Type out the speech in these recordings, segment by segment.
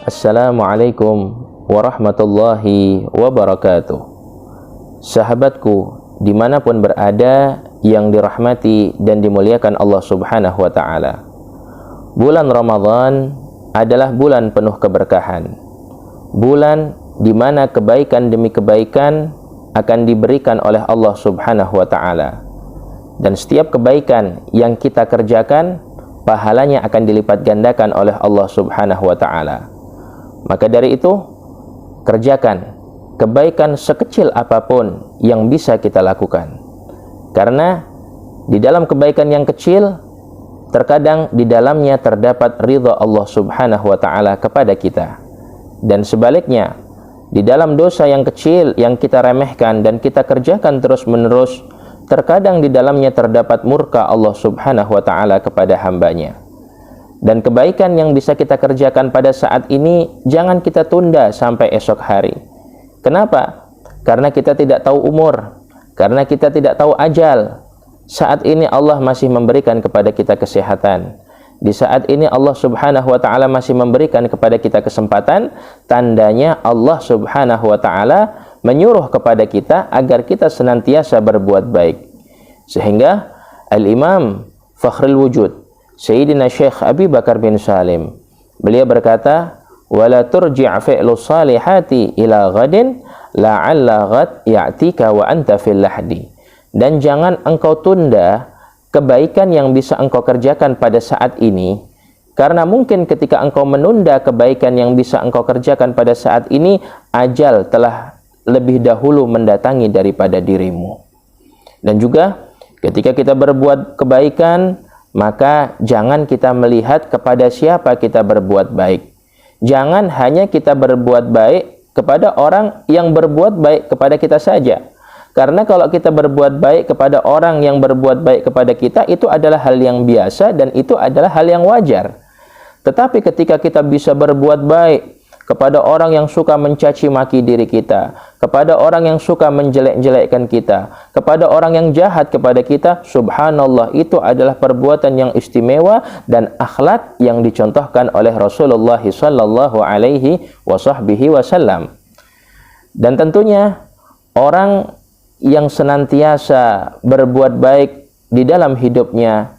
Assalamualaikum warahmatullahi wabarakatuh. Sahabatku, dimanapun berada yang dirahmati dan dimuliakan Allah subhanahu wa ta'ala, bulan Ramadan adalah bulan penuh keberkahan, bulan di mana kebaikan demi kebaikan akan diberikan oleh Allah subhanahu wa ta'ala, dan setiap kebaikan yang kita kerjakan pahalanya akan dilipat gandakan oleh Allah subhanahu wa ta'ala. Maka dari itu, kerjakan kebaikan sekecil apapun yang bisa kita lakukan. Karena di dalam kebaikan yang kecil, terkadang di dalamnya terdapat ridha Allah subhanahu wa ta'ala kepada kita. Dan sebaliknya, di dalam dosa yang kecil yang kita remehkan dan kita kerjakan terus-menerus, terkadang di dalamnya terdapat murka Allah subhanahu wa ta'ala kepada hambanya. Dan kebaikan yang bisa kita kerjakan pada saat ini jangan kita tunda sampai esok hari. Kenapa? Karena kita tidak tahu umur, karena kita tidak tahu ajal. Saat ini Allah masih memberikan kepada kita kesehatan. Di saat ini Allah subhanahu wa ta'ala masih memberikan kepada kita kesempatan. Tandanya Allah subhanahu wa ta'ala menyuruh kepada kita agar kita senantiasa berbuat baik. Sehingga Al-Imam Fakhrul Wujud Sayyidina Syekh Abi Bakar bin Salim, beliau berkata, "Wala turji' fi'lu salihati ila ghadin la'alla ghad ya'tika wa anta fil lahdi." Dan jangan engkau tunda kebaikan yang bisa engkau kerjakan pada saat ini, karena mungkin ketika engkau menunda kebaikan yang bisa engkau kerjakan pada saat ini, ajal telah lebih dahulu mendatangi daripada dirimu. Dan juga ketika kita berbuat kebaikan, maka jangan kita melihat kepada siapa kita berbuat baik. Jangan hanya kita berbuat baik kepada orang yang berbuat baik kepada kita saja. Karena kalau kita berbuat baik kepada orang yang berbuat baik kepada kita, itu adalah hal yang biasa dan itu adalah hal yang wajar. Tetapi ketika kita bisa berbuat baik kepada orang yang suka mencaci maki diri kita, kepada orang yang suka menjelek-jelekkan kita, kepada orang yang jahat kepada kita, subhanallah, itu adalah perbuatan yang istimewa dan akhlak yang dicontohkan oleh Rasulullah sallallahu alaihi wasallam. Dan tentunya orang yang senantiasa berbuat baik di dalam hidupnya,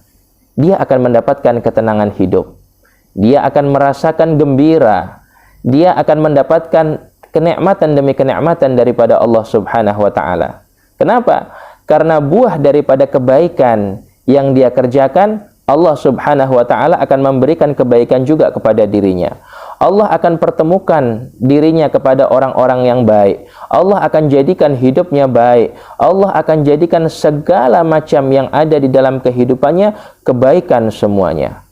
dia akan mendapatkan ketenangan hidup. Dia akan merasakan gembira. Dia akan mendapatkan kenikmatan demi kenikmatan daripada Allah subhanahu wa ta'ala. Kenapa? Karena buah daripada kebaikan yang dia kerjakan, Allah subhanahu wa ta'ala akan memberikan kebaikan juga kepada dirinya. Allah akan pertemukan dirinya kepada orang-orang yang baik. Allah akan jadikan hidupnya baik. Allah akan jadikan segala macam yang ada di dalam kehidupannya kebaikan semuanya.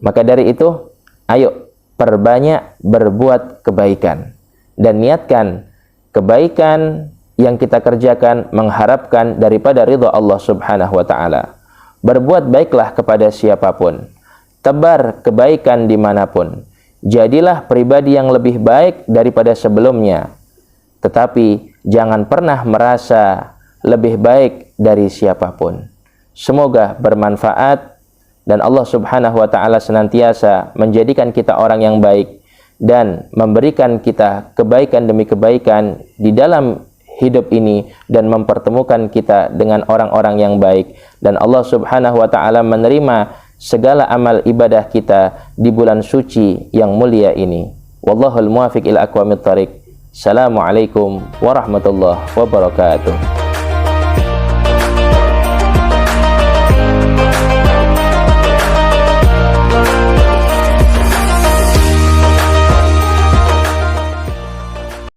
Maka dari itu, ayo perbanyak berbuat kebaikan dan niatkan kebaikan yang kita kerjakan mengharapkan daripada ridha Allah subhanahu wa ta'ala. Berbuat baiklah kepada siapapun, tebar kebaikan dimanapun, jadilah pribadi yang lebih baik daripada sebelumnya, tetapi jangan pernah merasa lebih baik dari siapapun. Semoga bermanfaat dan Allah subhanahu wa ta'ala senantiasa menjadikan kita orang yang baik dan memberikan kita kebaikan demi kebaikan di dalam hidup ini dan mempertemukan kita dengan orang-orang yang baik. Dan Allah subhanahu wa ta'ala menerima segala amal ibadah kita di bulan suci yang mulia ini. Wallahul muwafiq ila aqwamit thariq. Assalamualaikum warahmatullahi wabarakatuh.